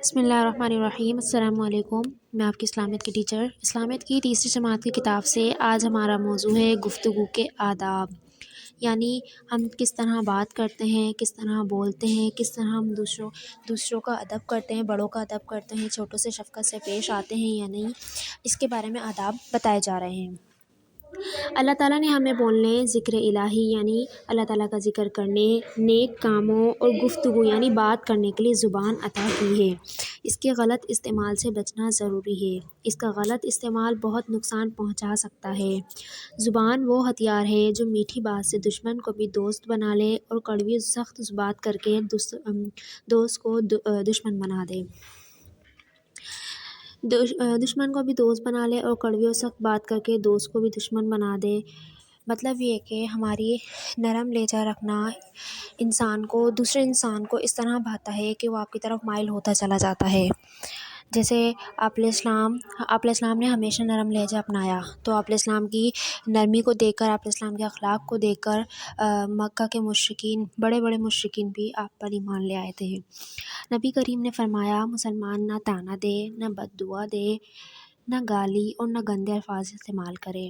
بسم اللہ الرحمن الرحیم۔ السلام علیکم، میں آپ کی اسلامیت کی ٹیچر اسلامیت کی تیسری جماعت کی کتاب سے آج ہمارا موضوع ہے گفتگو کے آداب، یعنی ہم کس طرح بات کرتے ہیں، کس طرح بولتے ہیں، کس طرح ہم دوسروں کا ادب کرتے ہیں، بڑوں کا ادب کرتے ہیں، چھوٹوں سے شفقت سے پیش آتے ہیں یا نہیں، اس کے بارے میں آداب بتائے جا رہے ہیں۔ اللہ تعالیٰ نے ہمیں بولنے، ذکر الہی یعنی اللہ تعالیٰ کا ذکر کرنے، نیک کاموں اور گفتگو یعنی بات کرنے کے لیے زبان عطا کی ہے۔ اس کے غلط استعمال سے بچنا ضروری ہے۔ اس کا غلط استعمال بہت نقصان پہنچا سکتا ہے۔ زبان وہ ہتھیار ہے جو میٹھی بات سے دشمن کو بھی دوست بنا لے اور کڑوی سخت بات کر کے دوست کو دشمن بنا دے۔ دشمن کو بھی دوست بنا لے اور کڑوی اور سخت بات کر کے دوست کو بھی دشمن بنا دے۔ مطلب یہ کہ ہماری نرم لہجہ رکھنا دوسرے انسان کو اس طرح بھاتا ہے کہ وہ آپ کی طرف مائل ہوتا چلا جاتا ہے۔ جیسے آپ علیہ السلام نے ہمیشہ نرم لہجہ اپنایا، تو آپ علیہ السلام کی نرمی کو دیکھ کر، آپ علیہ السلام کے اخلاق کو دیکھ کر مکہ کے مشرکین، بڑے بڑے مشرکین بھی آپ پر ایمان لے آئے تھے۔ نبی کریم نے فرمایا، مسلمان نہ طعنہ دے، نہ بد دعا دے، نہ گالی اور نہ گندے الفاظ استعمال کرے۔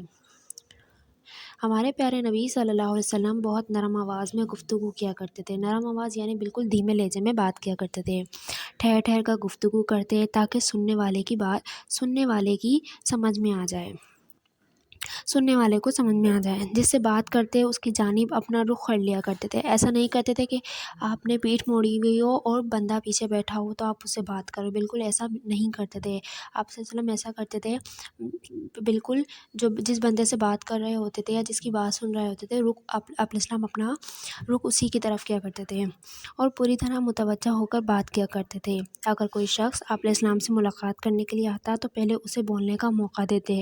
ہمارے پیارے نبی صلی اللہ علیہ وسلم بہت نرم آواز میں گفتگو کیا کرتے تھے۔ نرم آواز یعنی بالکل دھیمے لہجے میں بات کیا کرتے تھے، ٹھہر ٹھہر کر گفتگو کرتے تاکہ سننے والے کو سمجھ میں آ جائے، جس سے بات کرتے اس کی جانب اپنا رخ کر لیا کرتے تھے۔ ایسا نہیں کرتے تھے کہ آپ نے پیٹھ موڑی ہوئی ہو اور بندہ پیچھے بیٹھا ہو تو آپ اس سے بات کرو، بالکل ایسا نہیں کرتے تھے۔ آپ صلی اللہ علیہ وسلم ایسا کرتے تھے، بالکل جس بندے سے بات کر رہے ہوتے تھے یا جس کی بات سن رہے ہوتے تھے، آپ علیہ السلام اپنا رخ اسی کی طرف کیا کرتے تھے اور پوری طرح متوجہ ہو کر بات کیا کرتے تھے۔ اگر کوئی شخص آپ علیہ السلام سے ملاقات کرنے کے لیے آتا تو پہلے اسے بولنے کا موقع دیتے۔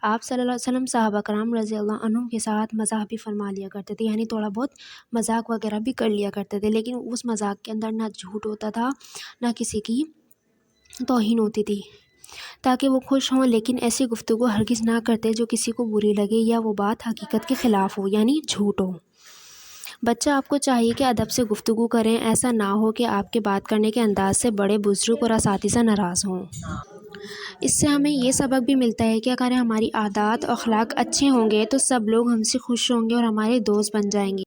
آپ صلی اللہ علیہ وسلم صحابہ کرام رضی اللہ عنہم کے ساتھ مزاح بھی فرما لیا کرتے تھے، یعنی تھوڑا بہت مذاق وغیرہ بھی کر لیا کرتے تھے، لیکن اس مذاق کے اندر نہ جھوٹ ہوتا تھا، نہ کسی کی توہین ہوتی تھی، تاکہ وہ خوش ہوں، لیکن ایسی گفتگو ہرگز نہ کرتے جو کسی کو بری لگے یا وہ بات حقیقت کے خلاف ہو، یعنی جھوٹ ہو۔ بچہ آپ کو چاہیے کہ ادب سے گفتگو کریں، ایسا نہ ہو کہ آپ کے بات کرنے کے انداز سے بڑے بزرگ اور اساتذہ ناراض ہوں۔ اس سے ہمیں یہ سبق بھی ملتا ہے کہ اگر ہماری عادات اور اخلاق اچھے ہوں گے تو سب لوگ ہم سے خوش ہوں گے اور ہمارے دوست بن جائیں گے۔